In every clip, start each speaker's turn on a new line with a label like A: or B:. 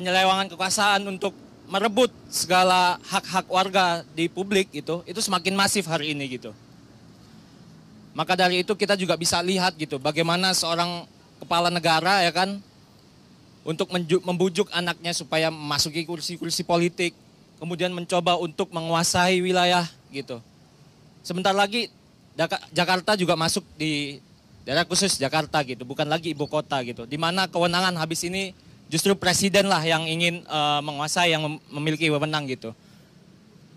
A: penyelewengan kekuasaan untuk merebut segala hak-hak warga di publik itu semakin masif hari ini gitu. Maka dari itu kita juga bisa lihat gitu bagaimana seorang kepala negara ya kan untuk membujuk anaknya supaya memasuki kursi-kursi politik, kemudian mencoba untuk menguasai wilayah gitu. Sebentar lagi Jakarta juga masuk di daerah khusus Jakarta gitu, bukan lagi ibu kota gitu. Di mana kewenangan habis ini justru presiden lah yang ingin menguasai, yang memiliki wewenang gitu.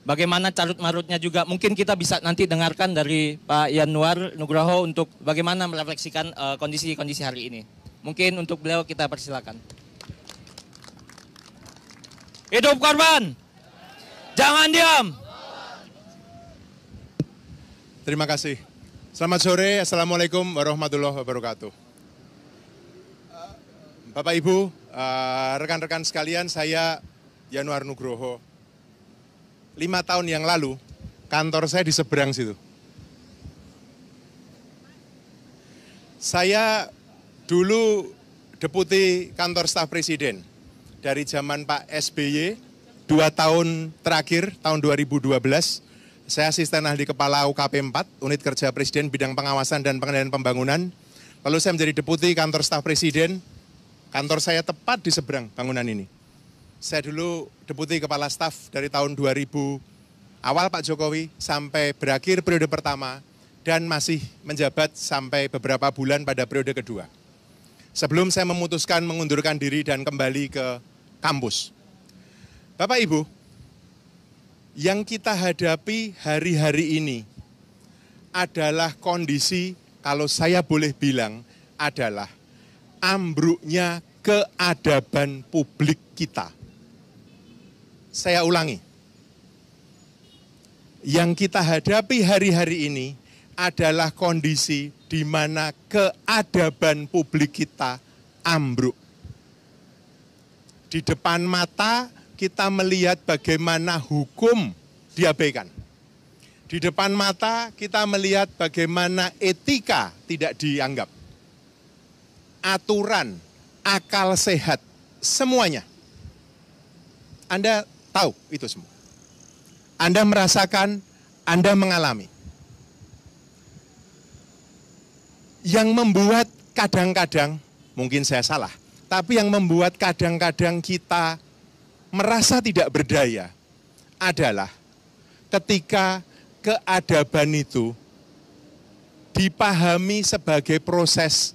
A: Bagaimana carut-marutnya juga mungkin kita bisa nanti dengarkan dari Pak Yanuar Nugroho untuk bagaimana merefleksikan kondisi-kondisi hari ini. Mungkin untuk beliau kita persilakan. Hidup korban! Jangan diam!
B: Terima kasih. Selamat sore, Assalamualaikum warahmatullahi wabarakatuh. Bapak Ibu, rekan-rekan sekalian, saya Yanuar Nugroho. 5 tahun yang lalu, kantor saya di seberang situ. Saya dulu deputi kantor staf presiden dari zaman Pak SBY, 2 tahun terakhir, tahun 2012, saya asisten ahli kepala UKP 4, Unit Kerja Presiden Bidang Pengawasan dan Pengendalian Pembangunan. Lalu saya menjadi deputi kantor staf presiden, kantor saya tepat di seberang bangunan ini. Saya dulu deputi kepala staf dari tahun 2000, awal Pak Jokowi sampai berakhir periode pertama, dan masih menjabat sampai beberapa bulan pada periode kedua. Sebelum saya memutuskan mengundurkan diri dan kembali ke kampus. Bapak Ibu, yang kita hadapi hari-hari ini adalah kondisi, kalau saya boleh bilang, adalah ambruknya keadaban publik kita. Saya ulangi, yang kita hadapi hari-hari ini adalah kondisi di mana keadaban publik kita ambruk. Di depan mata kita melihat bagaimana hukum diabaikan. Di depan mata kita melihat bagaimana etika tidak dianggap. Aturan, akal sehat, semuanya. Anda tahu itu semua. Anda merasakan, Anda mengalami. Yang membuat kadang-kadang, mungkin saya salah, tapi yang membuat kadang-kadang kita merasa tidak berdaya adalah ketika keadaban itu dipahami sebagai proses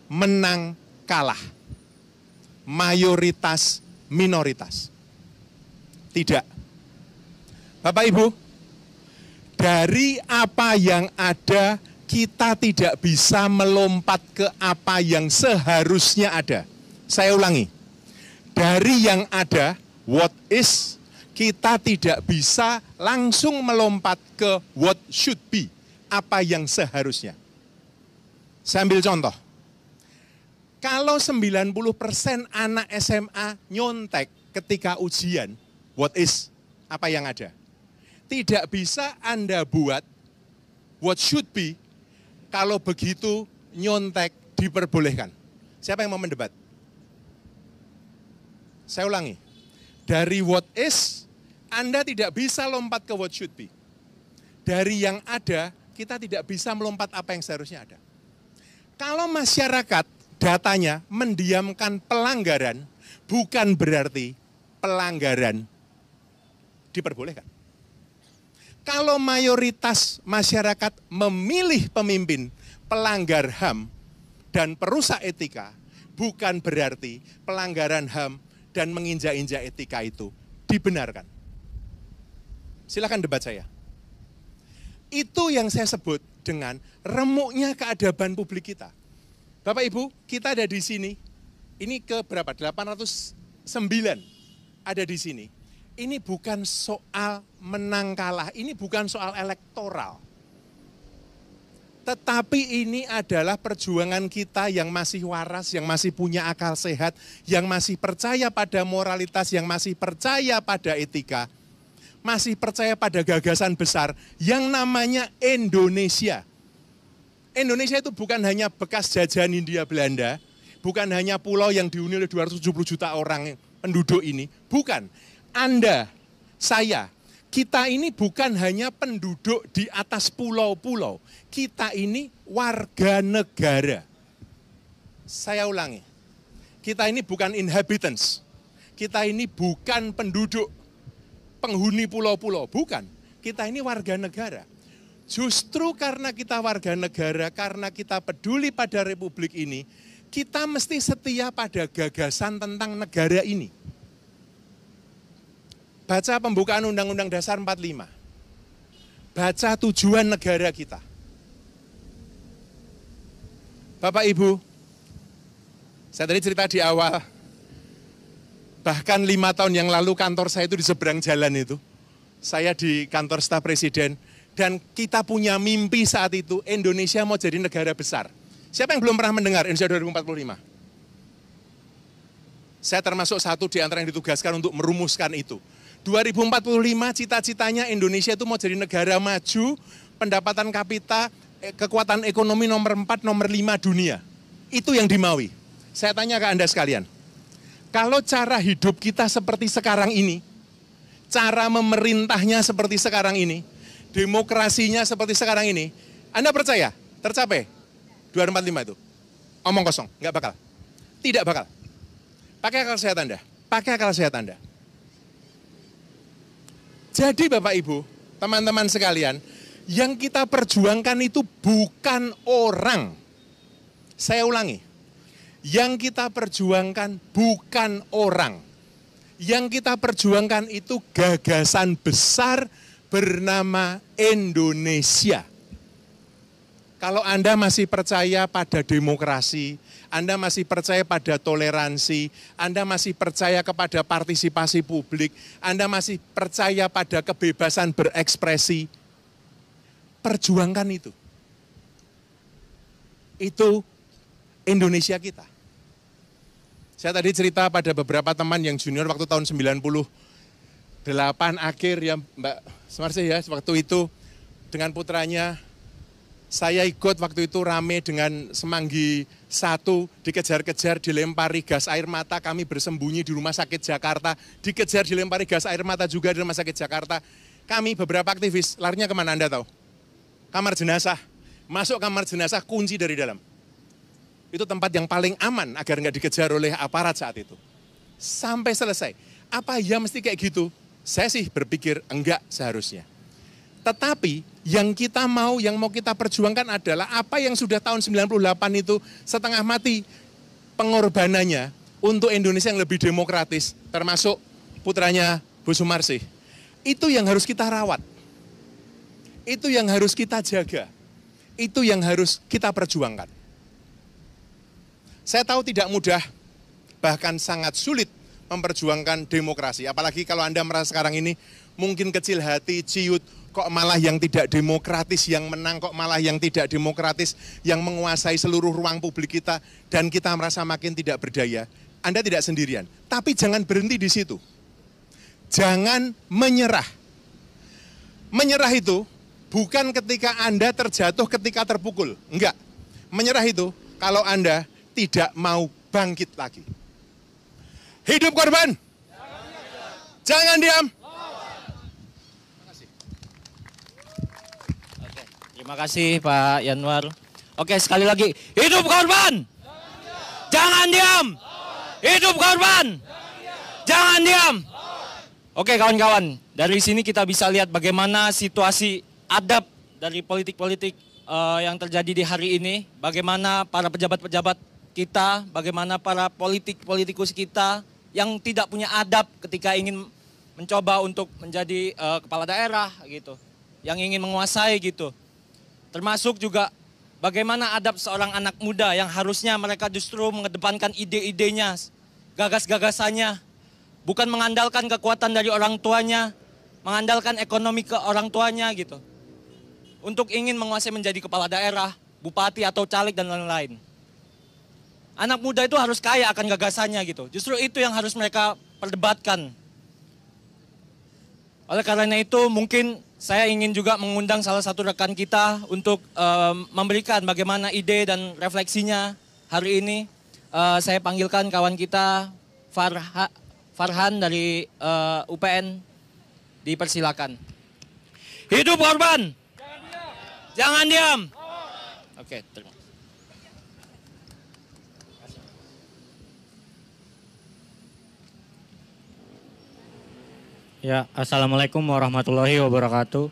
B: menang kalah, mayoritas minoritas. Tidak. Bapak Ibu, dari apa yang ada kita tidak bisa melompat ke apa yang seharusnya ada. Saya ulangi, dari yang ada, what is, kita tidak bisa langsung melompat ke what should be, apa yang seharusnya. Saya ambil contoh. Kalau 90% anak SMA nyontek ketika ujian, what is, apa yang ada. Tidak bisa Anda buat what should be, kalau begitu nyontek diperbolehkan. Siapa yang mau mendebat? Saya ulangi. Dari what is, Anda tidak bisa lompat ke what should be. Dari yang ada, kita tidak bisa melompat apa yang seharusnya ada. Kalau masyarakat datanya mendiamkan pelanggaran, bukan berarti pelanggaran diperbolehkan. Kalau mayoritas masyarakat memilih pemimpin pelanggar HAM dan perusak etika, bukan berarti pelanggaran HAM dan menginjak-injak etika itu dibenarkan. Silakan debat saya. Itu yang saya sebut dengan remuknya keadaban publik kita. Bapak Ibu, kita ada di sini, ini ke berapa? 809 ada di sini. Ini bukan soal menang kalah, ini bukan soal elektoral. Tetapi ini adalah perjuangan kita yang masih waras, yang masih punya akal sehat, yang masih percaya pada moralitas, yang masih percaya pada etika, masih percaya pada gagasan besar yang namanya Indonesia. Indonesia itu bukan hanya bekas jajahan Hindia Belanda, bukan hanya pulau yang dihuni oleh 270 juta orang penduduk ini? Bukan. Anda, saya, kita ini bukan hanya penduduk di atas pulau-pulau. Kita ini warga negara. Saya ulangi. Kita ini bukan inhabitants. Kita ini bukan penduduk, penghuni pulau-pulau. Bukan. Kita ini warga negara. Justru karena kita warga negara, karena kita peduli pada republik ini, kita mesti setia pada gagasan tentang negara ini. Baca pembukaan Undang-Undang Dasar 45. Baca tujuan negara kita. Bapak Ibu, saya tadi cerita di awal, bahkan 5 tahun yang lalu kantor saya itu di seberang jalan itu. Saya di kantor staf presiden, dan kita punya mimpi saat itu, Indonesia mau jadi negara besar. Siapa yang belum pernah mendengar Indonesia 2045? Saya termasuk satu di antara yang ditugaskan untuk merumuskan itu. 2045 cita-citanya Indonesia itu mau jadi negara maju, pendapatan kapita, kekuatan ekonomi nomor 4, nomor 5 dunia. Itu yang dimaui. Saya tanya ke Anda sekalian, kalau cara hidup kita seperti sekarang ini, cara memerintahnya seperti sekarang ini, demokrasinya seperti sekarang ini, Anda percaya tercapai 2045 itu? Omong kosong, nggak bakal. Tidak bakal. Pakai akal sehat Anda. Pakai akal sehat Anda. Jadi Bapak Ibu, teman-teman sekalian, yang kita perjuangkan itu bukan orang. Saya ulangi, yang kita perjuangkan bukan orang. Yang kita perjuangkan itu gagasan besar bernama Indonesia. Kalau Anda masih percaya pada demokrasi, Anda masih percaya pada toleransi, Anda masih percaya kepada partisipasi publik, Anda masih percaya pada kebebasan berekspresi, perjuangkan itu. Itu Indonesia kita. Saya tadi cerita pada beberapa teman yang junior waktu tahun 98 akhir ya Mbak Semarsih ya, waktu itu dengan putranya, saya ikut waktu itu rame dengan Semanggi 1, dikejar-kejar, dilempari gas air mata, kami bersembunyi di rumah sakit Jakarta, dikejar dilempari gas air mata juga di rumah sakit Jakarta. Kami beberapa aktivis, larinya kemana Anda tahu? Kamar jenazah, masuk kamar jenazah, kunci dari dalam. Itu tempat yang paling aman agar nggak dikejar oleh aparat saat itu. Sampai selesai. Apa ya mesti kayak gitu? Saya sih berpikir enggak seharusnya. Tetapi yang kita mau, yang mau kita perjuangkan adalah apa yang sudah tahun 98 itu setengah mati pengorbanannya untuk Indonesia yang lebih demokratis, termasuk putranya Bu Sumarsih. Itu yang harus kita rawat. Itu yang harus kita jaga. Itu yang harus kita perjuangkan. Saya tahu tidak mudah, bahkan sangat sulit memperjuangkan demokrasi. Apalagi kalau Anda merasa sekarang ini mungkin kecil hati, ciut, kok malah yang tidak demokratis yang menang, kok malah yang tidak demokratis yang menguasai seluruh ruang publik kita, dan kita merasa makin tidak berdaya. Anda tidak sendirian, tapi jangan berhenti di situ. Jangan menyerah. Menyerah itu bukan ketika Anda terjatuh, ketika terpukul. Enggak. Menyerah itu kalau Anda tidak mau bangkit lagi. Hidup korban. Jangan diam.
A: Terima kasih Pak Yanwar. Oke, sekali lagi. Hidup korban. Jangan diam. Hidup korban. Jangan diam. Oke kawan-kawan, dari sini kita bisa lihat bagaimana situasi adab dari politik-politik yang terjadi di hari ini. Bagaimana para pejabat-pejabat kita, bagaimana para politikus kita yang tidak punya adab ketika ingin mencoba untuk menjadi kepala daerah gitu, yang ingin menguasai gitu. Termasuk juga bagaimana adab seorang anak muda yang harusnya mereka justru mengedepankan ide-idenya, gagas-gagasannya, bukan mengandalkan kekuatan dari orang tuanya, mengandalkan ekonomi ke orang tuanya gitu. Untuk ingin menguasai menjadi kepala daerah, bupati atau caleg dan lain-lain. Anak muda itu harus kaya akan gagasannya gitu. Justru itu yang harus mereka perdebatkan. Oleh karena itu mungkin saya ingin juga mengundang salah satu rekan kita untuk memberikan bagaimana ide dan refleksinya hari ini. Saya panggilkan kawan kita Farhan dari UPN dipersilakan. Hidup korban! Jangan diam! Oke, terima kasih.
C: Ya, Assalamualaikum warahmatullahi wabarakatuh.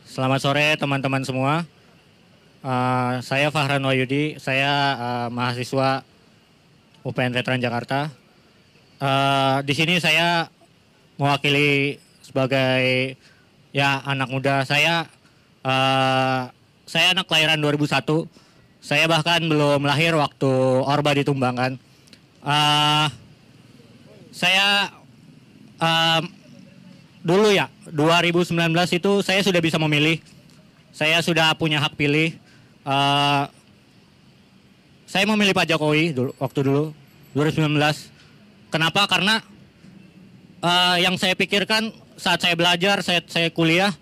C: Selamat sore teman-teman semua. Saya Fahran Wahyudi, saya mahasiswa UPN Veteran Jakarta. Di sini saya mewakili sebagai anak muda. Saya anak kelahiran 2001. Saya bahkan belum lahir waktu Orba ditumbangkan. Saya dulu 2019 itu saya sudah bisa memilih. Saya sudah punya hak pilih. Saya memilih Pak Jokowi waktu dulu 2019. Kenapa? Karena yang saya pikirkan saat saya belajar, saya kuliah,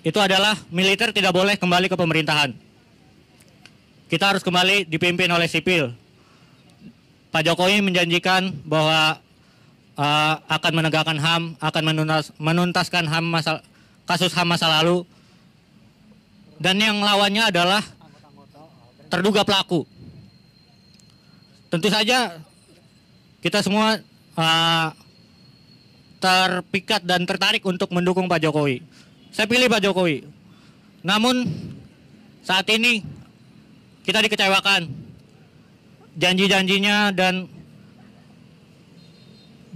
C: itu adalah militer tidak boleh kembali ke pemerintahan. Kita harus kembali dipimpin oleh sipil. Pak Jokowi menjanjikan bahwa akan menegakkan HAM, akan menuntaskan kasus HAM masa lalu. Dan yang lawannya adalah terduga pelaku. Tentu saja kita semua terpikat dan tertarik untuk mendukung Pak Jokowi. Saya pilih Pak Jokowi. Namun saat ini kita dikecewakan. Janji-janjinya dan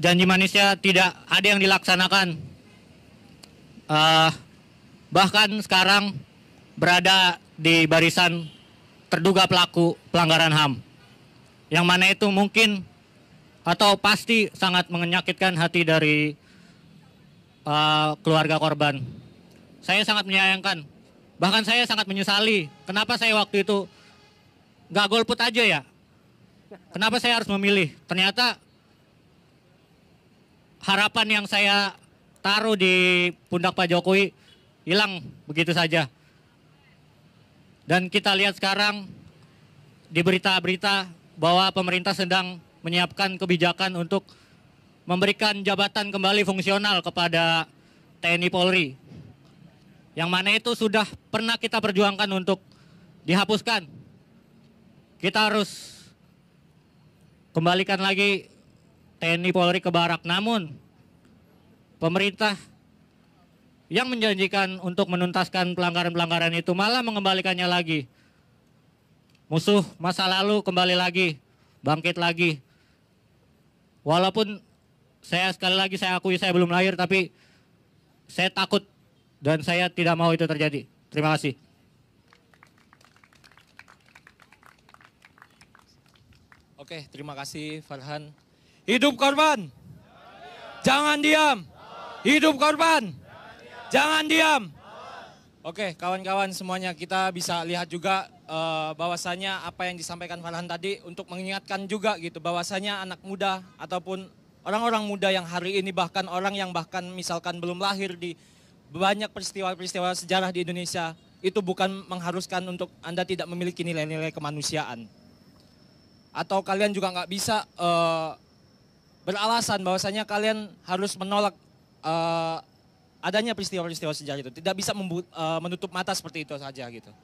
C: janji manisnya tidak ada yang dilaksanakan. Bahkan sekarang berada di barisan terduga pelaku pelanggaran HAM. Yang mana itu mungkin atau pasti sangat menyakitkan hati dari keluarga korban. Saya sangat menyayangkan, bahkan saya sangat menyesali kenapa saya waktu itu gak golput aja ya. Kenapa saya harus memilih? Ternyata harapan yang saya taruh di pundak Pak Jokowi hilang begitu saja. Dan kita lihat sekarang di berita-berita bahwa pemerintah sedang menyiapkan kebijakan untuk memberikan jabatan kembali fungsional kepada TNI Polri. Yang mana itu sudah pernah kita perjuangkan untuk dihapuskan. Kita harus kembalikan lagi TNI Polri ke barak. Namun pemerintah yang menjanjikan untuk menuntaskan pelanggaran-pelanggaran itu malah mengembalikannya lagi. Musuh masa lalu kembali lagi, bangkit lagi. Walaupun sekali lagi saya akui saya belum lahir, tapi saya takut dan saya tidak mau itu terjadi. Terima kasih.
A: Oke, terima kasih Farhan. Hidup korban! Jangan diam! Hidup korban! Jangan diam! Oke, kawan-kawan semuanya, kita bisa lihat juga bahwasanya apa yang disampaikan Farhan tadi untuk mengingatkan juga gitu bahwasanya anak muda ataupun orang-orang muda yang hari ini bahkan orang yang bahkan misalkan belum lahir di banyak peristiwa-peristiwa sejarah di Indonesia itu bukan mengharuskan untuk Anda tidak memiliki nilai-nilai kemanusiaan. Atau kalian juga nggak bisa beralasan bahwasanya kalian harus menolak adanya peristiwa-peristiwa sejarah itu. Tidak bisa menutup mata seperti itu saja gitu.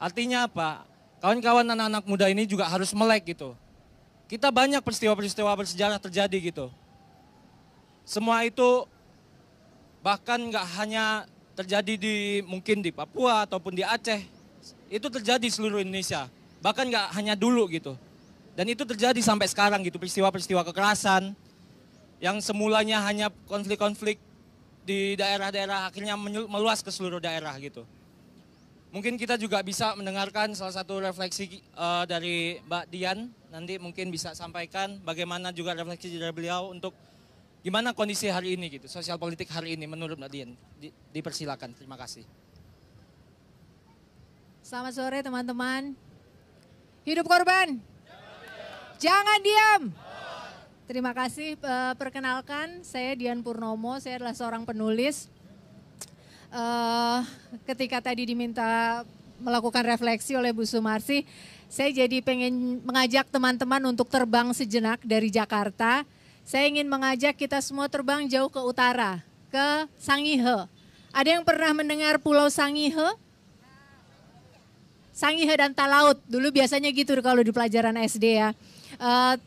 A: Artinya apa? Kawan-kawan anak-anak muda ini juga harus melek gitu. Kita banyak peristiwa-peristiwa bersejarah terjadi gitu. Semua itu bahkan nggak hanya terjadi mungkin di Papua ataupun di Aceh. Itu terjadi di seluruh Indonesia. Bahkan nggak hanya dulu gitu. Dan itu terjadi sampai sekarang gitu. Peristiwa-peristiwa kekerasan yang semulanya hanya konflik-konflik di daerah-daerah akhirnya meluas ke seluruh daerah gitu. Mungkin kita juga bisa mendengarkan salah satu refleksi dari Mbak Dian. Nanti mungkin bisa sampaikan bagaimana juga refleksi dari beliau untuk gimana kondisi hari ini gitu. Sosial politik hari ini menurut Mbak Dian. Dipersilakan, terima kasih.
D: Selamat sore teman-teman. Hidup korban. Jangan diam. Terima kasih, perkenalkan saya Dian Purnomo, saya adalah seorang penulis. Ketika tadi diminta melakukan refleksi oleh Bu Sumarsi, saya jadi pengen mengajak teman-teman untuk terbang sejenak dari Jakarta. Saya ingin mengajak kita semua terbang jauh ke utara, ke Sangihe. Ada yang pernah mendengar Pulau Sangihe? Sangihe dan Talaut, dulu biasanya gitu kalau di pelajaran SD ya.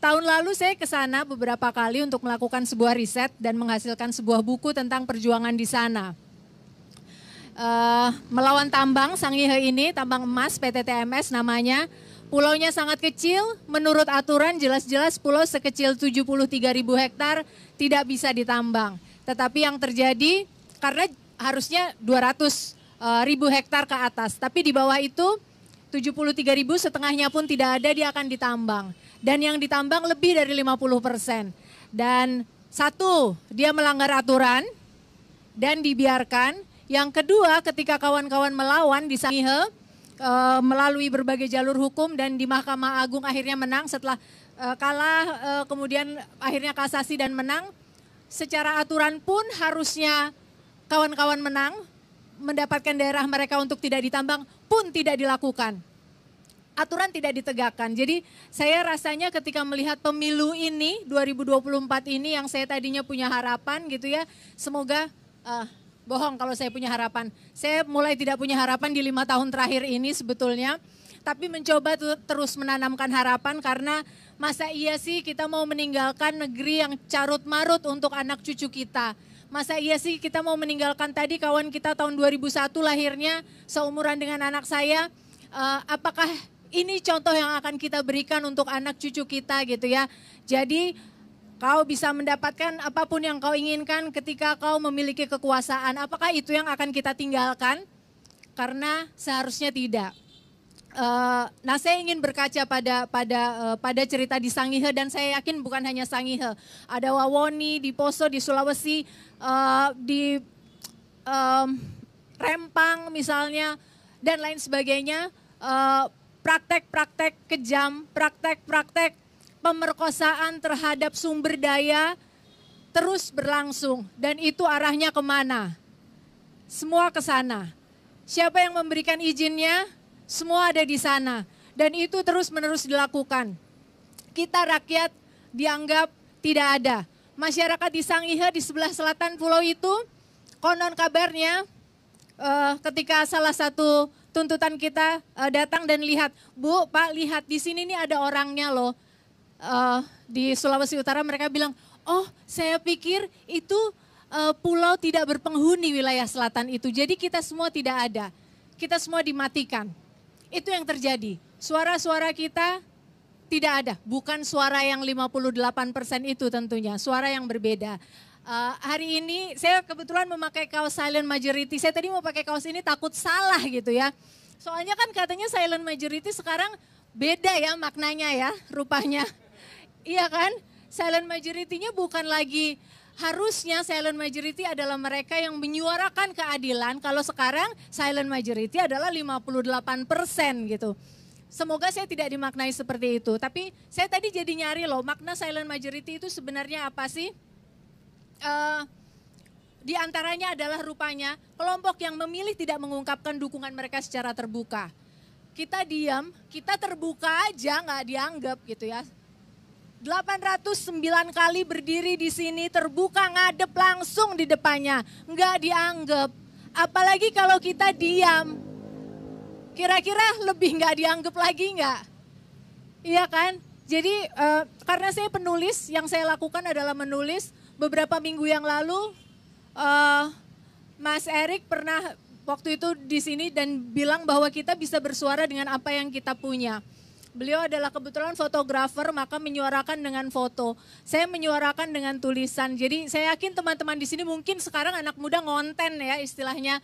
D: Tahun lalu saya ke sana beberapa kali untuk melakukan sebuah riset dan menghasilkan sebuah buku tentang perjuangan di sana. Melawan tambang Sangihe ini, tambang emas PT TMS namanya. Pulaunya sangat kecil, menurut aturan jelas-jelas pulau sekecil 73.000 hektar tidak bisa ditambang. Tetapi yang terjadi karena harusnya 200.000 hektar ke atas, tapi di bawah itu 73.000 setengahnya pun tidak ada, dia akan ditambang. Dan yang ditambang lebih dari 50%. Dan satu, dia melanggar aturan dan dibiarkan. Yang kedua, ketika kawan-kawan melawan di Sangihe, melalui berbagai jalur hukum dan di Mahkamah Agung akhirnya menang setelah kalah, kemudian akhirnya kasasi dan menang. Secara aturan pun harusnya kawan-kawan menang, mendapatkan daerah mereka untuk tidak ditambang pun tidak dilakukan. Aturan tidak ditegakkan. Jadi saya rasanya ketika melihat pemilu ini 2024 ini yang saya tadinya punya harapan gitu ya. Semoga bohong kalau saya punya harapan. Saya mulai tidak punya harapan di 5 tahun terakhir ini sebetulnya. Tapi mencoba terus menanamkan harapan karena masa iya sih kita mau meninggalkan negeri yang carut marut untuk anak cucu kita. Masa iya sih kita mau meninggalkan tadi kawan kita tahun 2001 lahirnya seumuran dengan anak saya. Apakah ini contoh yang akan kita berikan untuk anak cucu kita gitu ya. Jadi kau bisa mendapatkan apapun yang kau inginkan ketika kau memiliki kekuasaan. Apakah itu yang akan kita tinggalkan? Karena seharusnya tidak. Nah saya ingin berkaca pada cerita di Sangihe dan saya yakin bukan hanya Sangihe. Ada Wawoni, di Poso, di Sulawesi, di Rempang misalnya dan lain sebagainya. Praktek-praktek kejam, praktek-praktek pemerkosaan terhadap sumber daya terus berlangsung. Dan itu arahnya kemana? Semua ke sana. Siapa yang memberikan izinnya? Semua ada di sana. Dan itu terus-menerus dilakukan. Kita rakyat dianggap tidak ada. Masyarakat di Sangihe di sebelah selatan pulau itu, konon kabarnya ketika salah satu tuntutan kita datang dan lihat, Bu, Pak, lihat di sini nih ada orangnya loh. Di Sulawesi Utara mereka bilang, oh saya pikir itu pulau tidak berpenghuni wilayah selatan itu. Jadi kita semua tidak ada, kita semua dimatikan. Itu yang terjadi. Suara-suara kita tidak ada, bukan suara yang 58% itu tentunya, suara yang berbeda. Hari ini saya kebetulan memakai kaos silent majority. Saya tadi mau pakai kaos ini takut salah gitu ya. Soalnya kan katanya silent majority sekarang beda ya maknanya ya rupanya. Iya kan? Silent majority-nya bukan lagi, harusnya silent majority adalah mereka yang menyuarakan keadilan. Kalau sekarang silent majority adalah 58% gitu. Semoga saya tidak dimaknai seperti itu. Tapi saya tadi jadi nyari loh makna silent majority itu sebenarnya apa sih? Di antaranya adalah rupanya kelompok yang memilih tidak mengungkapkan dukungan mereka secara terbuka. Kita diam, kita terbuka aja nggak dianggap gitu ya. 809 kali berdiri di sini terbuka ngadep langsung di depannya, nggak dianggap. Apalagi kalau kita diam, kira-kira lebih nggak dianggap lagi nggak? Iya kan? Jadi karena saya penulis, yang saya lakukan adalah menulis. Beberapa minggu yang lalu, Mas Erik pernah waktu itu di sini dan bilang bahwa kita bisa bersuara dengan apa yang kita punya. Beliau adalah kebetulan fotografer, maka menyuarakan dengan foto. Saya menyuarakan dengan tulisan. Jadi saya yakin teman-teman di sini mungkin sekarang anak muda ngonten ya istilahnya.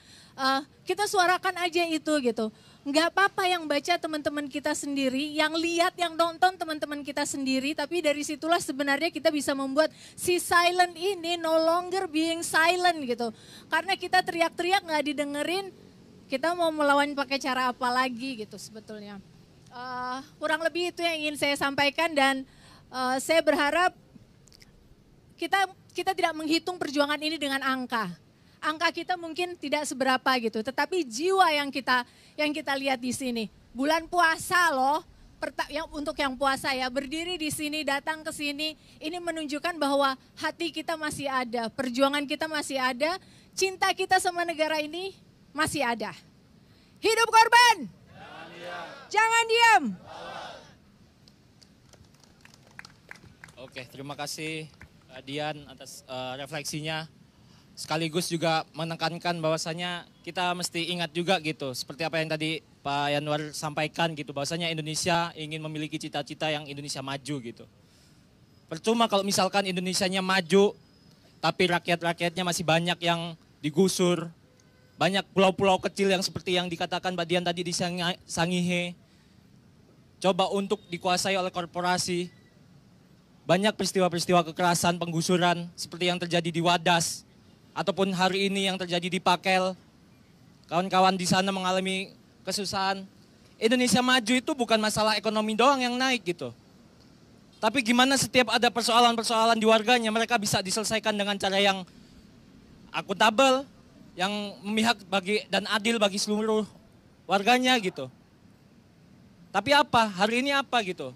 D: Kita suarakan aja itu gitu. Nggak apa-apa yang baca teman-teman kita sendiri, yang lihat, yang nonton teman-teman kita sendiri. Tapi dari situlah sebenarnya kita bisa membuat si silent ini no longer being silent gitu. Karena kita teriak-teriak nggak didengerin, kita mau melawan pakai cara apa lagi gitu sebetulnya. Kurang lebih itu yang ingin saya sampaikan dan saya berharap kita tidak menghitung perjuangan ini dengan angka. Angka kita mungkin tidak seberapa gitu, tetapi jiwa yang kita lihat di sini. Bulan puasa loh, untuk yang puasa ya, berdiri di sini, datang ke sini, ini menunjukkan bahwa hati kita masih ada, perjuangan kita masih ada, cinta kita sama negara ini masih ada. Hidup korban! Jangan diam!
A: Oke, terima kasih Dian atas refleksinya. Sekaligus juga menekankan bahwasanya kita mesti ingat juga gitu, seperti apa yang tadi Pak Yanwar sampaikan gitu, bahwasanya Indonesia ingin memiliki cita-cita yang Indonesia maju gitu. Percuma kalau misalkan Indonesianya maju, tapi rakyat-rakyatnya masih banyak yang digusur, banyak pulau-pulau kecil yang seperti yang dikatakan Mbak Dian tadi di Sangihe, coba untuk dikuasai oleh korporasi. Banyak peristiwa-peristiwa kekerasan, penggusuran seperti yang terjadi di Wadas, ataupun hari ini yang terjadi di Pakel. Kawan-kawan di sana mengalami kesusahan. Indonesia maju itu bukan masalah ekonomi doang yang naik gitu. Tapi gimana setiap ada persoalan-persoalan di warganya, mereka bisa diselesaikan dengan cara yang akuntabel, yang memihak bagi dan adil bagi seluruh warganya gitu. Tapi apa? Hari ini apa gitu?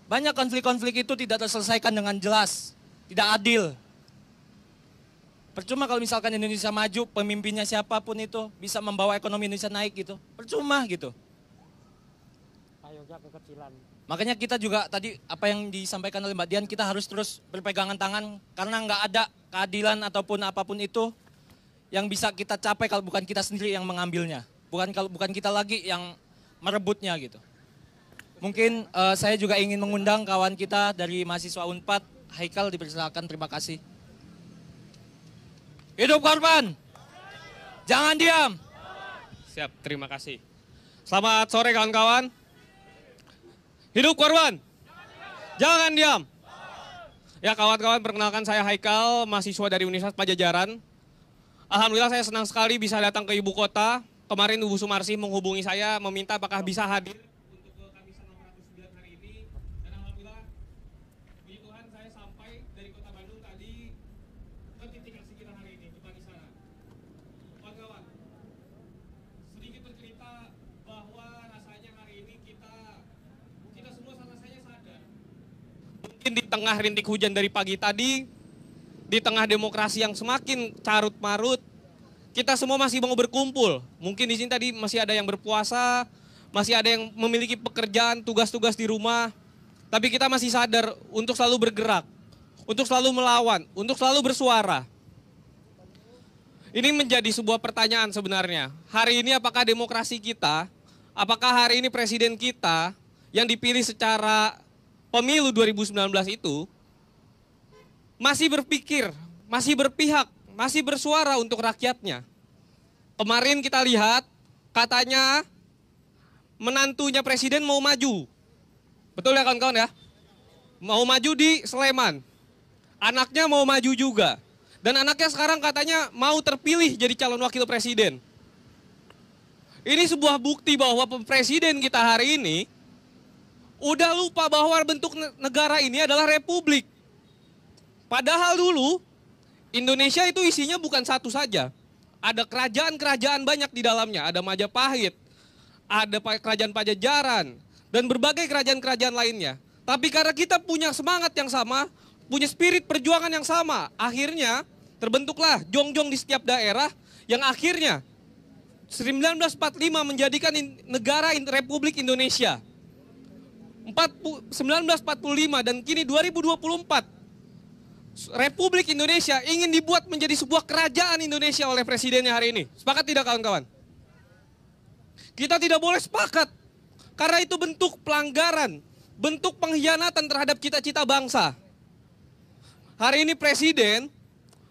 A: Banyak konflik-konflik itu tidak terselesaikan dengan jelas, tidak adil. Percuma kalau misalkan Indonesia maju, pemimpinnya siapapun itu bisa membawa ekonomi Indonesia naik gitu. Percuma gitu.
C: Ayonya kekecilan.
A: Makanya kita juga tadi apa yang disampaikan oleh Mbak Dian, kita harus terus berpegangan tangan karena nggak ada keadilan ataupun apapun itu yang bisa kita capai kalau bukan kita sendiri yang mengambilnya. Bukan kita lagi yang merebutnya gitu. Mungkin saya juga ingin mengundang kawan kita dari mahasiswa Unpad, Haikal, dipersilakan, terima kasih. Hidup korban! Jangan diam!
E: Siap, terima kasih. Selamat sore kawan-kawan. Hidup korban! Jangan diam! Ya kawan-kawan, perkenalkan saya Haikal, mahasiswa dari Universitas Pajajaran. Alhamdulillah saya senang sekali bisa datang ke ibu kota. Kemarin Ibu Sumarsi menghubungi saya, meminta apakah bisa hadir. Di tengah rintik hujan dari pagi tadi, di tengah demokrasi yang semakin carut marut, kita semua masih mau berkumpul. Mungkin di sini tadi masih ada yang berpuasa, masih ada yang memiliki pekerjaan, tugas-tugas di rumah. Tapi kita masih sadar untuk selalu bergerak, untuk selalu melawan, untuk selalu bersuara. Ini menjadi sebuah pertanyaan sebenarnya. Hari ini apakah demokrasi kita, apakah hari ini presiden kita yang dipilih secara pemilu 2019 itu masih berpikir, masih berpihak, masih bersuara untuk rakyatnya. Kemarin kita lihat katanya menantunya presiden mau maju. Betul ya kawan-kawan ya? Mau maju di Sleman. Anaknya mau maju juga. Dan anaknya sekarang katanya mau terpilih jadi calon wakil presiden. Ini sebuah bukti bahwa presiden kita hari ini udah lupa bahwa bentuk negara ini adalah republik. Padahal dulu Indonesia itu isinya bukan satu saja. Ada kerajaan-kerajaan banyak di dalamnya. Ada Majapahit, ada kerajaan Pajajaran, dan berbagai kerajaan-kerajaan lainnya. Tapi karena kita punya semangat yang sama, punya spirit perjuangan yang sama, akhirnya terbentuklah jongjong di setiap daerah yang akhirnya 1945 menjadikan negara Republik Indonesia. 1945 dan kini 2024 Republik Indonesia ingin dibuat menjadi sebuah kerajaan Indonesia oleh presidennya hari ini. Sepakat tidak kawan-kawan? Kita tidak boleh sepakat karena itu bentuk pelanggaran, bentuk pengkhianatan terhadap cita-cita bangsa. Hari ini presiden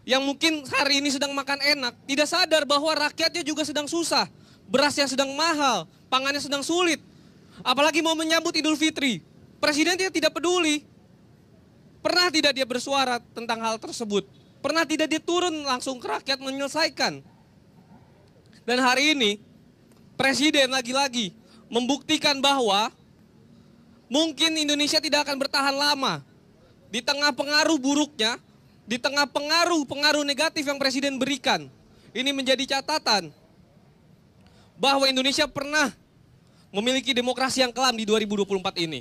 E: yang mungkin hari ini sedang makan enak tidak sadar bahwa rakyatnya juga sedang susah, berasnya sedang mahal, pangannya sedang sulit. Apalagi mau menyambut Idul Fitri. Presiden tidak peduli. Pernah tidak dia bersuara tentang hal tersebut? Pernah tidak dia turun langsung ke rakyat menyelesaikan? Dan hari ini, presiden lagi-lagi membuktikan bahwa mungkin Indonesia tidak akan bertahan lama. Di tengah pengaruh buruknya, di tengah pengaruh negatif yang presiden berikan. Ini menjadi catatan bahwa Indonesia pernah memiliki demokrasi yang kelam di 2024 ini.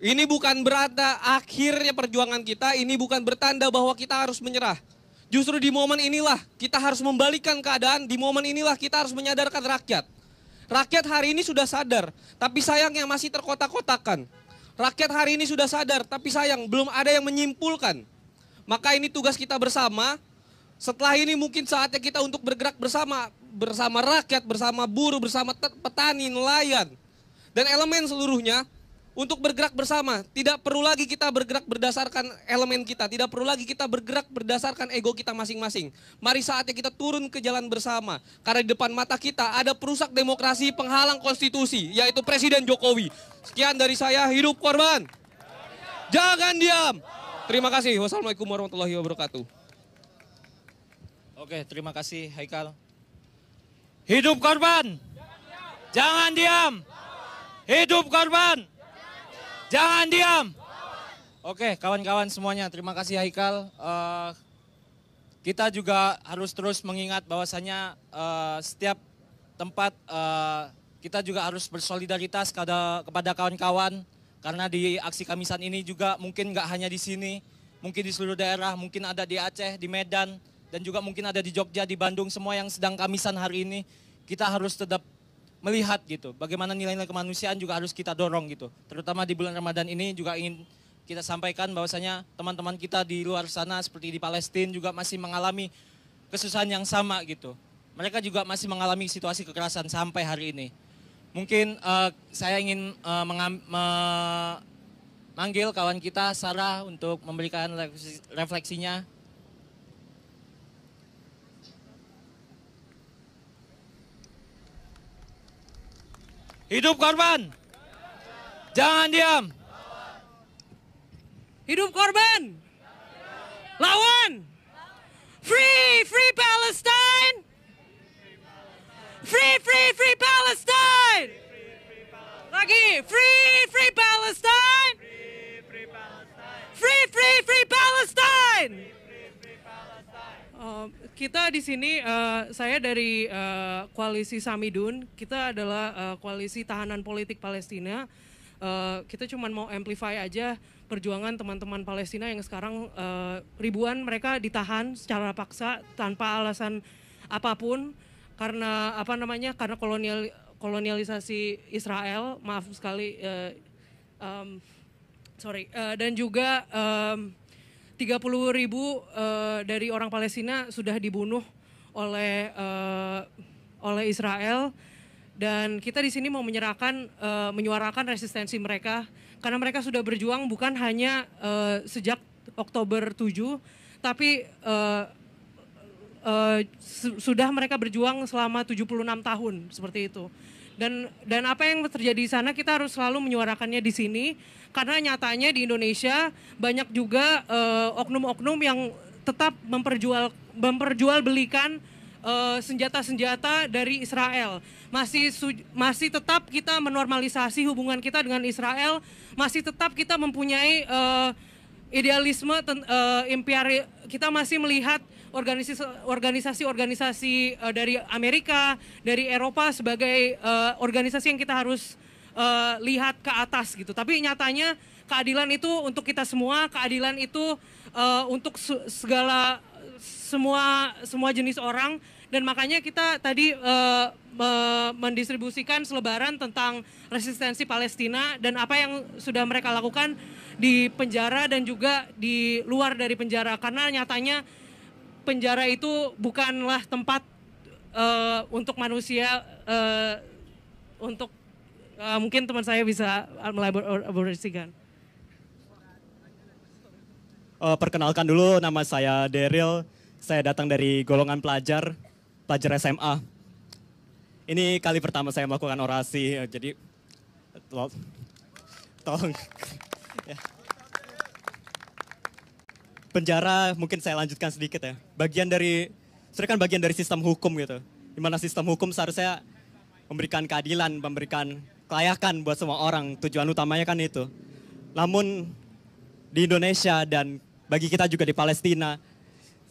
E: Ini bukan berarti akhirnya perjuangan kita, ini bukan bertanda bahwa kita harus menyerah. Justru di momen inilah kita harus membalikan keadaan, di momen inilah kita harus menyadarkan rakyat. Rakyat hari ini sudah sadar, tapi sayangnya masih terkotak-kotakan. Rakyat hari ini sudah sadar, tapi sayang belum ada yang menyimpulkan. Maka ini tugas kita bersama. Setelah ini mungkin saatnya kita untuk bergerak bersama rakyat, bersama buruh, bersama petani, nelayan, dan elemen seluruhnya untuk bergerak bersama. Tidak perlu lagi kita bergerak berdasarkan elemen kita, tidak perlu lagi kita bergerak berdasarkan ego kita masing-masing. Mari saatnya kita turun ke jalan bersama, karena di depan mata kita ada perusak demokrasi, penghalang konstitusi, yaitu Presiden Jokowi. Sekian dari saya, hidup korban. Jangan diam. Terima kasih. Wassalamualaikum warahmatullahi wabarakatuh.
A: Oke, terima kasih Haikal. Hidup korban! Jangan diam! Hidup korban! Jangan diam! Oke, kawan-kawan semuanya, terima kasih Haikal. Kita juga harus terus mengingat bahwasanya setiap tempat kita juga harus bersolidaritas kepada kawan-kawan. Karena di aksi Kamisan ini juga mungkin nggak hanya di sini, mungkin di seluruh daerah, mungkin ada di Aceh, di Medan, dan juga mungkin ada di Jogja, di Bandung, semua yang sedang Kamisan hari ini. Kita harus tetap melihat gitu, bagaimana nilai-nilai kemanusiaan juga harus kita dorong gitu. Terutama di bulan Ramadan ini juga ingin kita sampaikan bahwasanya teman-teman kita di luar sana seperti di Palestina juga masih mengalami kesusahan yang sama gitu. Mereka juga masih mengalami situasi kekerasan sampai hari ini. Mungkin saya ingin memanggil kawan kita Sarah untuk memberikan refleksinya. Hidup korban! Jangan diam!
F: Hidup korban! Lawan! Free! Free Palestine! Free! Free! Free Palestine! Lagi! Free! Free Palestine! Free! Free! Free Palestine! Kita di sini, saya dari koalisi Samidun, kita adalah koalisi tahanan politik Palestina. Kita cuma mau amplify aja perjuangan teman-teman Palestina yang sekarang ribuan mereka ditahan secara paksa tanpa alasan apapun karena karena kolonialisasi Israel, maaf sekali, dan juga 30.000 dari orang Palestina sudah dibunuh oleh Israel, dan kita di sini mau menyuarakan resistensi mereka karena mereka sudah berjuang bukan hanya sejak Oktober 7, tapi sudah mereka berjuang selama 76 tahun seperti itu. Dan apa yang terjadi di sana kita harus selalu menyuarakannya di sini karena nyatanya di Indonesia banyak juga oknum-oknum yang tetap memperjualbelikan senjata-senjata dari Israel. Masih tetap kita menormalisasi hubungan kita dengan Israel, masih tetap kita mempunyai idealisme imperial. Kita masih melihat organisasi-organisasi dari Amerika, dari Eropa sebagai organisasi yang kita harus lihat ke atas gitu. Tapi nyatanya keadilan itu untuk kita semua, keadilan itu untuk semua jenis orang, dan makanya kita tadi mendistribusikan selebaran tentang resistensi Palestina dan apa yang sudah mereka lakukan di penjara dan juga di luar dari penjara, karena nyatanya penjara itu bukanlah tempat untuk manusia, mungkin teman saya bisa melaborasikan.
G: Perkenalkan dulu, nama saya Daryl, saya datang dari golongan pelajar SMA. Ini kali pertama saya melakukan orasi, jadi tolong. Ya. Penjara mungkin saya lanjutkan sedikit ya. Sebenarnya bagian dari sistem hukum gitu. Di mana sistem hukum seharusnya memberikan keadilan, memberikan kelayakan buat semua orang. Tujuan utamanya kan itu. Namun di Indonesia dan bagi kita juga di Palestina,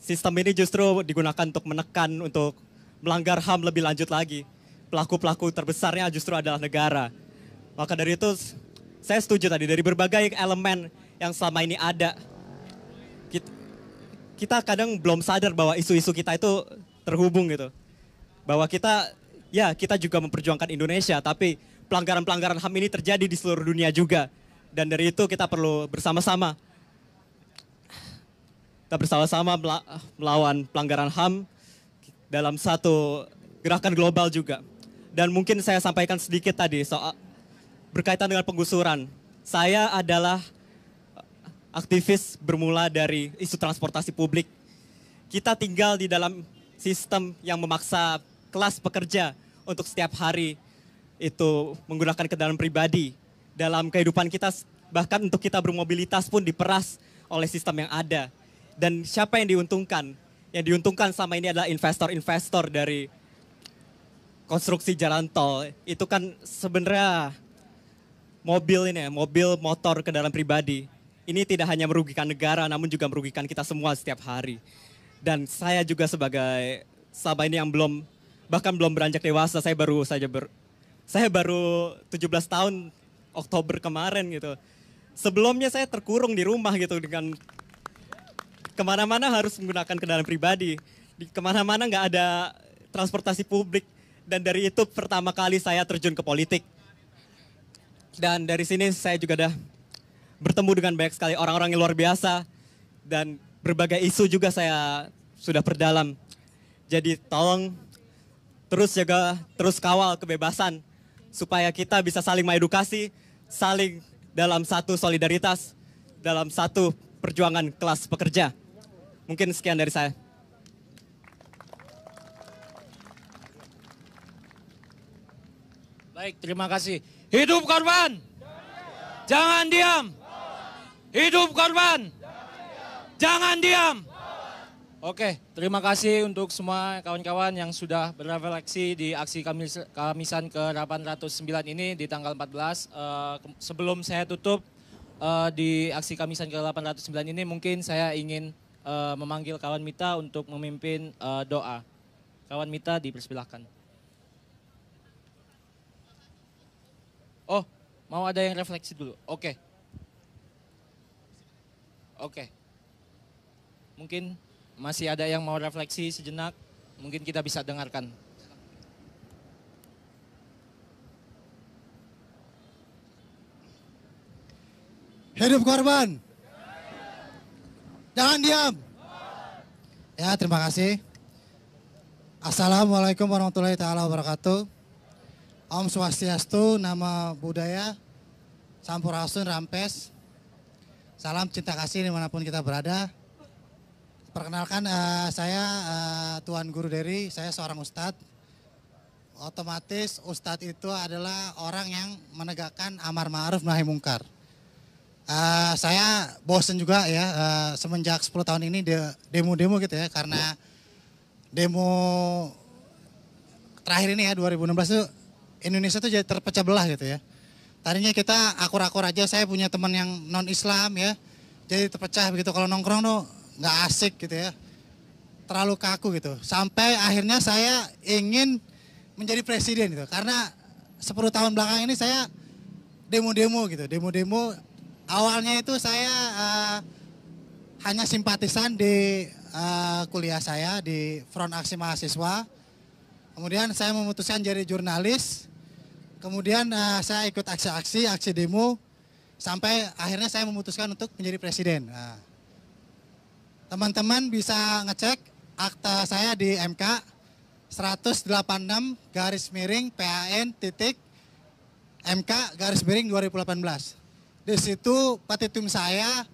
G: sistem ini justru digunakan untuk menekan, untuk melanggar HAM lebih lanjut lagi. pelaku-pelaku terbesarnya justru adalah negara. Maka dari itu saya setuju tadi dari berbagai elemen yang selama ini ada. Kita kadang belum sadar bahwa isu-isu kita itu terhubung gitu. Bahwa kita juga memperjuangkan Indonesia, tapi pelanggaran-pelanggaran HAM ini terjadi di seluruh dunia juga. Dan dari itu kita perlu bersama-sama. Kita bersama-sama melawan pelanggaran HAM dalam satu gerakan global juga. Dan mungkin saya sampaikan sedikit tadi soal berkaitan dengan penggusuran. Saya adalah aktivis bermula dari isu transportasi publik. Kita tinggal di dalam sistem yang memaksa kelas pekerja untuk setiap hari itu menggunakan kendaraan pribadi. Dalam kehidupan kita, bahkan untuk kita bermobilitas pun diperas oleh sistem yang ada. Dan siapa yang diuntungkan? Yang diuntungkan sama ini adalah investor-investor dari konstruksi jalan tol. Itu kan sebenarnya mobil motor kendaraan pribadi. Ini tidak hanya merugikan negara, namun juga merugikan kita semua setiap hari. Dan saya juga sebagai selama ini yang bahkan belum beranjak dewasa, saya baru 17 tahun Oktober kemarin gitu. Sebelumnya saya terkurung di rumah gitu dengan kemana-mana harus menggunakan kendaraan pribadi. Kemana-mana nggak ada transportasi publik. Dan dari itu pertama kali saya terjun ke politik. Dan dari sini saya juga udah bertemu dengan banyak sekali orang-orang yang luar biasa. Dan berbagai isu juga saya sudah perdalam. Jadi tolong terus kawal kebebasan. Supaya kita bisa saling mengedukasi, saling dalam satu solidaritas, dalam satu perjuangan kelas pekerja. Mungkin sekian dari saya.
A: Baik, terima kasih. Hidup korban! Jangan diam! Hidup korban! Jangan diam! Oke, terima kasih untuk semua kawan-kawan yang sudah berefleksi di aksi Kamisan ke-809 ini di tanggal 14. Sebelum saya tutup di aksi Kamisan ke-809 ini, mungkin saya ingin memanggil kawan Mita untuk memimpin doa. Kawan Mita dipersilahkan. Oh, mau ada yang refleksi dulu? Oke. Mungkin masih ada yang mau refleksi sejenak, mungkin kita bisa dengarkan.
H: Hidup korban! Jangan diam! Ya, terima kasih. Assalamualaikum warahmatullahi taala wabarakatuh. Om Swastiastu, nama budaya, Sampurasun, Rampes. Salam cinta kasih dimanapun kita berada. Perkenalkan saya Tuan Guru Dery, saya seorang ustadz. Otomatis ustadz itu adalah orang yang menegakkan amar ma'ruf nahi mungkar. Saya bosen juga ya semenjak 10 tahun ini demo-demo gitu ya, karena demo terakhir ini ya 2016 itu Indonesia tuh jadi terpecah belah gitu ya. Tadinya kita akur-akur aja, saya punya teman yang non-Islam ya, jadi terpecah begitu. Kalau nongkrong tuh nggak asik gitu ya, terlalu kaku gitu. Sampai akhirnya saya ingin menjadi presiden gitu, karena 10 tahun belakang ini saya demo-demo gitu. Demo-demo awalnya itu saya hanya simpatisan di kuliah saya di Front Aksi Mahasiswa. Kemudian saya memutuskan jadi jurnalis. Kemudian saya ikut aksi demo, sampai akhirnya saya memutuskan untuk menjadi presiden. Nah, teman-teman bisa ngecek akta saya di MK 186/PAN.MK/2018. Di situ petitum saya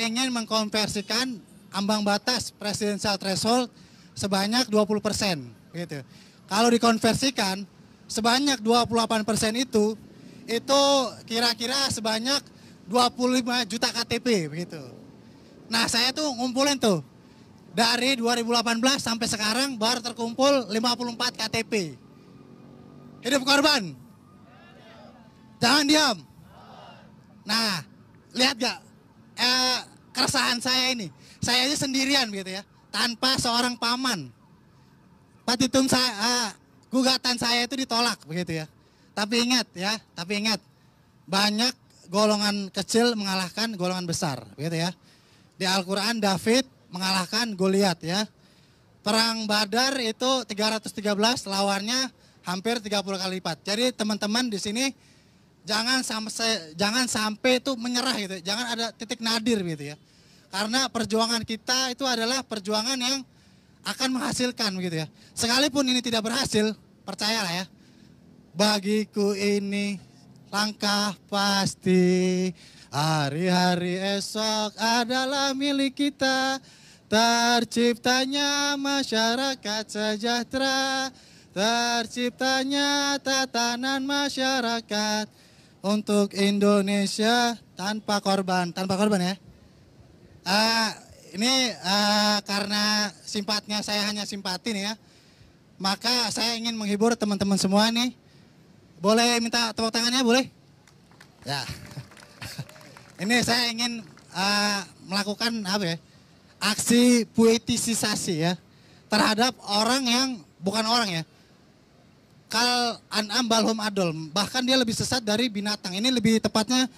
H: ingin mengkonversikan ambang batas presidensial threshold sebanyak 20%. Gitu. Kalau dikonversikan sebanyak 28% itu kira-kira sebanyak 25 juta KTP begitu. Nah, saya tuh ngumpulin tuh dari 2018 sampai sekarang baru terkumpul 54 KTP. Hidup korban. Jangan diam. Nah, lihat gak keresahan saya ini. Saya aja sendirian gitu ya, tanpa seorang paman. Petitum saya gugatan saya itu ditolak begitu ya. Tapi ingat, banyak golongan kecil mengalahkan golongan besar, begitu ya. Di Al-Quran David mengalahkan Goliat ya. Perang Badar itu 313, lawannya hampir 30 kali lipat. Jadi teman-teman di sini jangan sampai itu menyerah gitu. Jangan ada titik nadir gitu ya. Karena perjuangan kita itu adalah perjuangan yang akan menghasilkan begitu ya. Sekalipun ini tidak berhasil, percayalah ya. Bagiku ini langkah pasti, hari-hari esok adalah milik kita. Terciptanya masyarakat sejahtera, terciptanya tatanan masyarakat untuk Indonesia tanpa korban. Tanpa korban ya. Ini karena simpatnya saya hanya simpati nih ya. Maka saya ingin menghibur teman-teman semua nih. Boleh minta tepuk tangannya, boleh? Ya. Ini saya ingin melakukan apa ya? Aksi puitisisasi ya terhadap orang yang bukan orang ya. Kal an'am balhum adol, bahkan dia lebih sesat dari binatang. Ini lebih tepatnya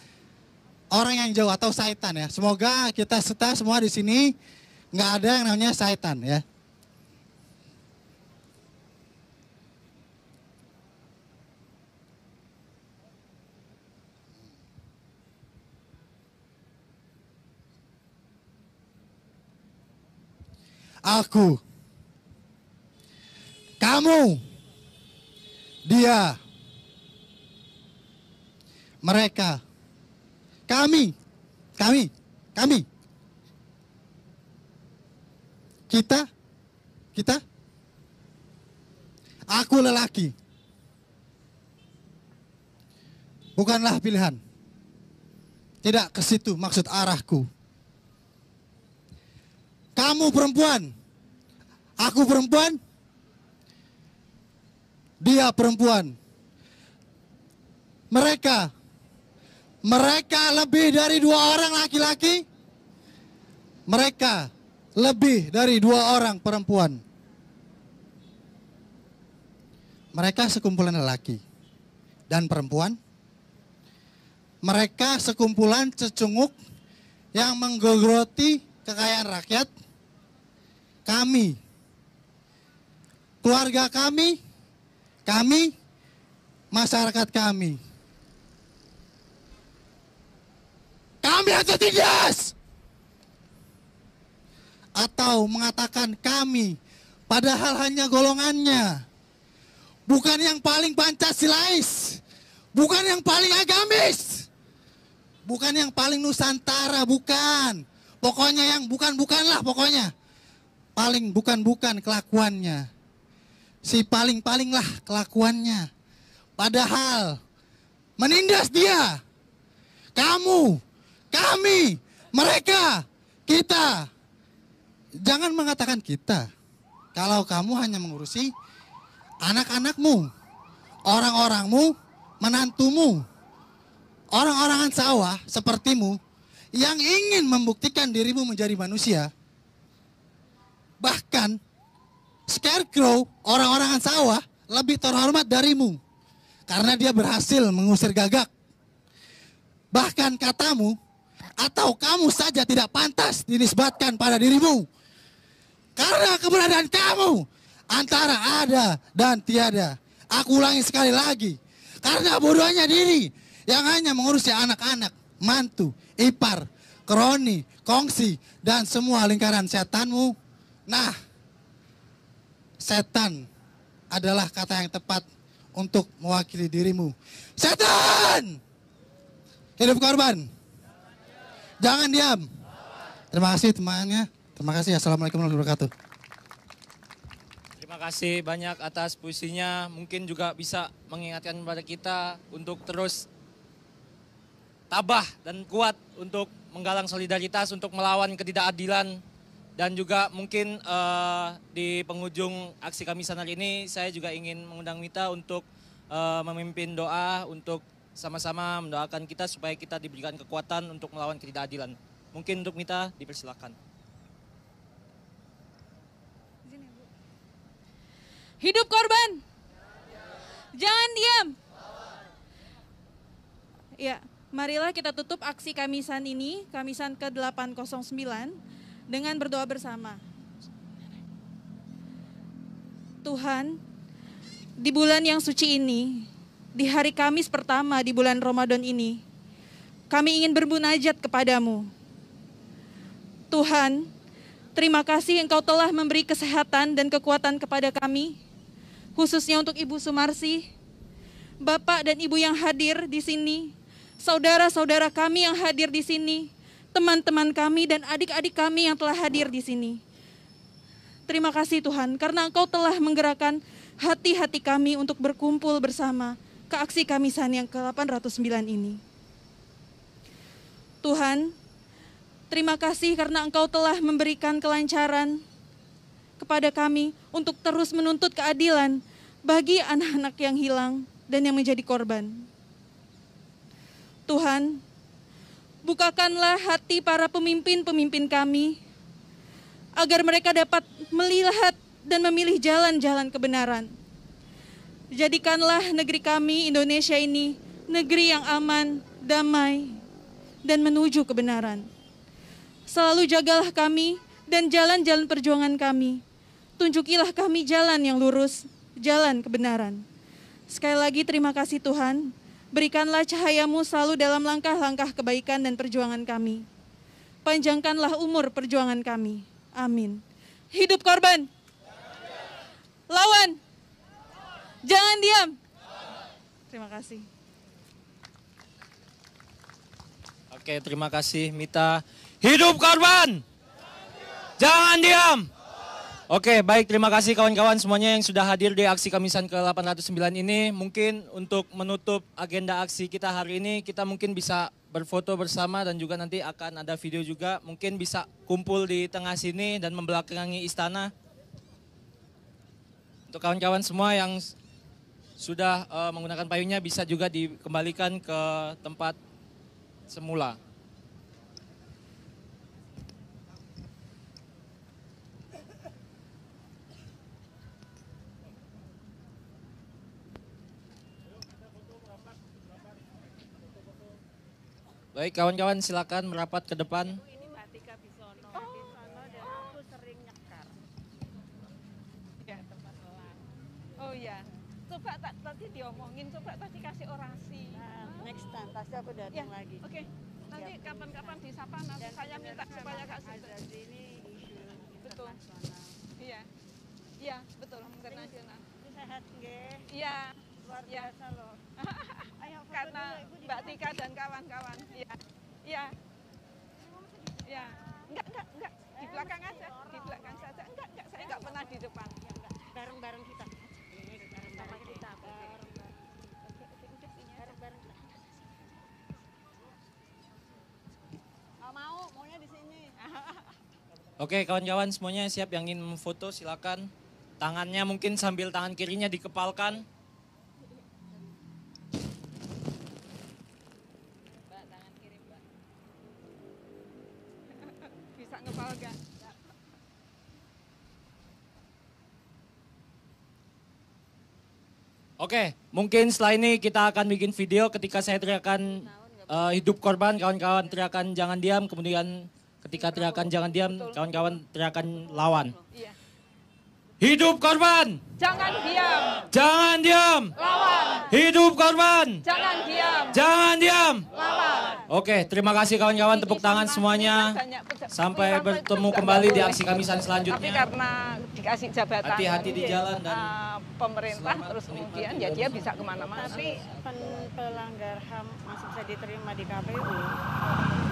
H: orang yang jauh atau syaitan ya. Semoga kita semua di sini nggak ada yang namanya syaitan ya. Aku, kamu, dia, mereka, kami, kita, aku lelaki, bukanlah pilihan. Tidak ke situ maksud arahku. Kamu perempuan, aku perempuan, dia perempuan. Mereka lebih dari 2 orang laki-laki, mereka lebih dari 2 orang perempuan. Mereka sekumpulan lelaki dan perempuan. Mereka sekumpulan cecunguk yang menggogroti kekayaan rakyat. Kami, keluarga kami, masyarakat kami. Kami atau tidak? Atau mengatakan kami, padahal hanya golongannya. Bukan yang paling Pancasilais, bukan yang paling agamis, bukan yang paling Nusantara, bukan. Pokoknya yang bukan-bukanlah pokoknya. Paling bukan-bukan kelakuannya. Si paling-paling lah kelakuannya. Padahal menindas dia. Kamu, kami, mereka, kita. Jangan mengatakan kita. Kalau kamu hanya mengurusi anak-anakmu, orang-orangmu, menantumu, orang-orangan sawah sepertimu yang ingin membuktikan dirimu menjadi manusia. Bahkan scarecrow, orang-orangan sawah, lebih terhormat darimu. Karena dia berhasil mengusir gagak. Bahkan katamu, atau kamu saja tidak pantas dinisbatkan pada dirimu. Karena keberadaan kamu antara ada dan tiada. Aku ulangi sekali lagi. Karena bodohnya diri yang hanya mengurusi anak-anak, mantu, ipar, kroni, kongsi, dan semua lingkaran setanmu. Nah, setan adalah kata yang tepat untuk mewakili dirimu. Setan! Hidup korban. Jangan diam. Terima kasih temannya. Terima kasih. Assalamualaikum warahmatullahi wabarakatuh.
A: Terima kasih banyak atas puisinya. Mungkin juga bisa mengingatkan kepada kita untuk terus tabah dan kuat untuk menggalang solidaritas, untuk melawan ketidakadilan. Dan juga mungkin di penghujung aksi Kamisan hari ini saya juga ingin mengundang Mita untuk memimpin doa untuk sama-sama mendoakan kita supaya kita diberikan kekuatan untuk melawan ketidakadilan. Mungkin untuk Mita dipersilakan.
I: Hidup korban. Jangan diam. Ya, marilah kita tutup aksi Kamisan ini, Kamisan ke-809, dengan berdoa bersama. Tuhan, di bulan yang suci ini, di hari Kamis pertama di bulan Ramadan ini, kami ingin bermunajat kepadamu. Tuhan, terima kasih Engkau telah memberi kesehatan dan kekuatan kepada kami, khususnya untuk Ibu Sumarsi, Bapak dan Ibu yang hadir di sini, saudara-saudara kami yang hadir di sini, teman-teman kami dan adik-adik kami yang telah hadir di sini. Terima kasih Tuhan, karena Engkau telah menggerakkan hati-hati kami untuk berkumpul bersama ke aksi Kamisan yang ke-809 ini. Tuhan, terima kasih karena Engkau telah memberikan kelancaran kepada kami untuk terus menuntut keadilan bagi anak-anak yang hilang dan yang menjadi korban. Tuhan, bukakanlah hati para pemimpin-pemimpin kami agar mereka dapat melihat dan memilih jalan-jalan kebenaran. Jadikanlah negeri kami, Indonesia ini, negeri yang aman, damai, dan menuju kebenaran. Selalu jagalah kami dan jalan-jalan perjuangan kami. Tunjukilah kami jalan yang lurus, jalan kebenaran. Sekali lagi terima kasih Tuhan. Berikanlah cahayamu selalu dalam langkah-langkah kebaikan dan perjuangan kami. Panjangkanlah umur perjuangan kami. Amin. Hidup korban. Lawan. Jangan diam. Terima kasih.
A: Oke, terima kasih Mita. Hidup korban. Jangan diam. Oke, baik, terima kasih kawan-kawan semuanya yang sudah hadir di aksi Kamisan ke-809 ini. Mungkin untuk menutup agenda aksi kita hari ini, kita mungkin bisa berfoto bersama dan juga nanti akan ada video juga. Mungkin bisa kumpul di tengah sini dan membelakangi istana. Untuk kawan-kawan semua yang sudah menggunakan payungnya bisa juga dikembalikan ke tempat semula. Baik, kawan-kawan silakan merapat ke depan.
J: Ini Mbak Tika Bisono. Bisono dan aku sering nyekar.
K: Ya, tempat kelas. Oh iya. Coba tadi diomongin, coba tadi kasih orasi.
J: Next time, pasti aku datang lagi.
K: Oke. Nanti kapan-kapan disapa nanti saya minta supaya Kak Sinta.
J: Ini isu
K: internasional. Iya. Iya, betul, internasional.
J: Sehat nggih.
K: Iya.
J: Luar biasa loh. Ayo foto
K: Karena
J: dulu, Ibu, di
K: Mbak
J: mana?
K: Tika dan kawan-kawan. Iya. Iya. Iya. Enggak. Di belakang aja. Di belakang saja. Enggak. Saya enggak pernah di depan.
J: Bareng-bareng kita. Bareng-bareng kita. Bareng-bareng kita. Nggak mau, maunya di sini.
A: Oke, kawan-kawan semuanya siap yang ingin memfoto silakan. Tangannya mungkin sambil tangan kirinya dikepalkan.
K: Mbak, tangan kiri, Mbak. Bisa ngepal gak?
A: Oke, mungkin setelah ini kita akan bikin video ketika saya teriakan hidup korban, kawan-kawan teriakan jangan diam, kemudian ketika teriakan jangan diam, kawan-kawan teriakan lawan.
K: Iya.
A: Hidup korban!
K: Jangan diam.
A: Jangan diam!
K: Lawan.
A: Hidup korban!
K: Jangan diam.
A: Jangan diam!
K: Lawan.
A: Oke, terima kasih kawan-kawan, tepuk tangan semuanya. Sampai bertemu kembali di aksi Kamisan
K: Tapi
A: selanjutnya.
K: karena dikasih jabatan
A: Hati-hati di jalan dan
K: pemerintah terus kemudian ya dia bisa kemana-mana.
J: Tapi pelanggar HAM masih bisa diterima di KPU.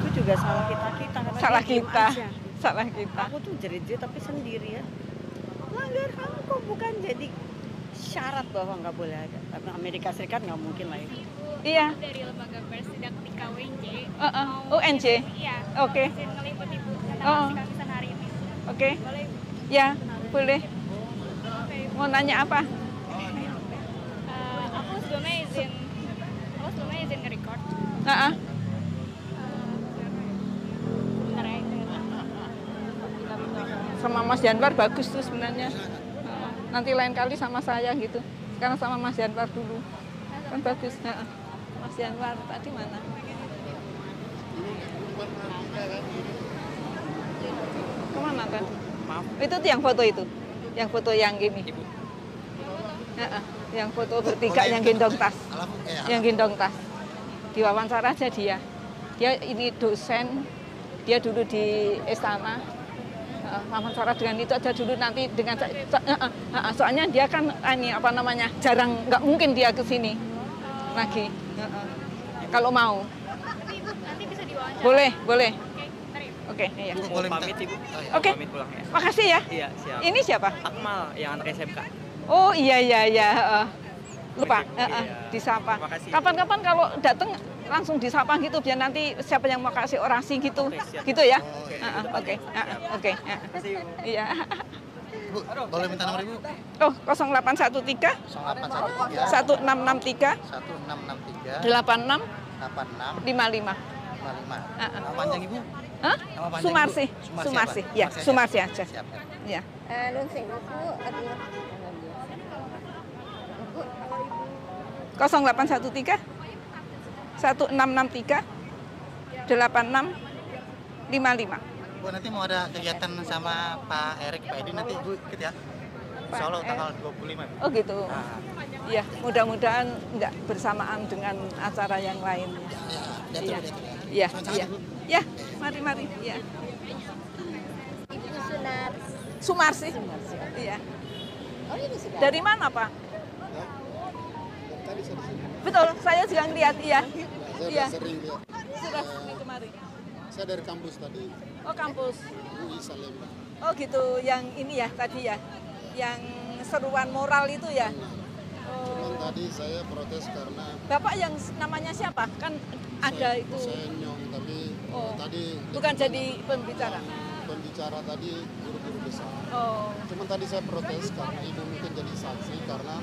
J: Itu juga salah kita karena
K: Salah
J: dia diem
K: kita.
J: aja.
K: Salah kita.
J: Aku tuh jerit-jerit tapi sendiri ya. Pelanggar HAM kok bukan jadi syarat bahwa nggak boleh ada. Tapi Amerika Serikat nggak mungkin lah itu.
K: Iya.
L: Dari lembaga pers sedang di KWNJ.
K: UNJ.
L: Iya.
K: Oke.
L: Izin ngeliput Ibu tentang
K: Oh.
L: aksi Kamisan hari ini.
K: Oke.
L: Boleh Ibu?
K: Ya, boleh. Mau nanya apa?
L: Aku sebelumnya izin nge-record. Bentar ya.
K: Sama Mas Janwar bagus tuh sebenarnya. Nanti lain kali sama saya gitu. sekarang sama Mas Yanwar dulu. Kan bagus. Mas Yanwar tadi mana? Kemana tadi? Maaf. Itu tuh yang foto itu. Yang foto yang gini. Yang foto bertiga yang gendong tas. Yang gendong tas. Diwawancara aja dia. Dia ini dosen, dia dulu di istana. Wawancara dengan itu aja dulu nanti dengan soalnya dia kan ini apa namanya jarang, nggak mungkin dia ke sini lagi. Kalau mau.
L: Tapi Ibu nanti bisa diwawancara.
K: Boleh. Oke, iya.
M: Boleh pamit Ibu.
K: Oke.
M: Pamit pulang ya.
K: Makasih ya.
M: Iya, siap.
K: Ini siapa?
M: Akmal yang anak SMK.
K: Oh iya. Lupa, disapa. Kapan-kapan kalau datang langsung disapa gitu biar nanti siapa yang mau kasih orasi gitu. Gitu ya. Oke. Iya.
H: Bu, boleh minta nomor Ibu?
K: Oh, 0813 1663
H: 1663
K: 86
H: 86
K: 55.
H: 55. Nama panjang Ibu?
K: Hah?
H: Nama panjang
K: Sumarsi.
H: Ibu?
K: Sumarsi.
H: apa?
K: Ya, Sumarsi aja.
H: Siap.
K: Ya.
J: Nun sewu Bu,
K: 0813 1663 86 55.
H: Bu, nanti mau ada kegiatan sama Pak Erik, Pak Edi nanti Ibu ikut ya? Insya Allah tanggal 25.
K: Oh gitu. Iya, mudah-mudahan nggak bersamaan dengan acara yang lain. Iya. Ya, mari. Ya.
J: Ibu Sunar.
K: Sumarsi. Iya.
J: Oh ini sudah.
K: Dari mana Pak? Betul, saya juga ngeliat, iya.
N: Saya sering lihat.
K: Sudah sering kemari.
N: Saya dari kampus tadi.
K: Oh kampus.
N: UI Salemba.
K: Oh gitu, yang ini ya tadi ya, yang seruan moral itu ya.
N: Cuman tadi saya protes karena
K: Bapak yang namanya siapa? Kan ada itu.
N: saya nyong, tapi tadi
K: Bukan jadi pembicara.
N: Pembicara tadi guru-guru besar.
K: Oh.
N: Cuman tadi saya protes karena ibu mungkin jadi saksi karena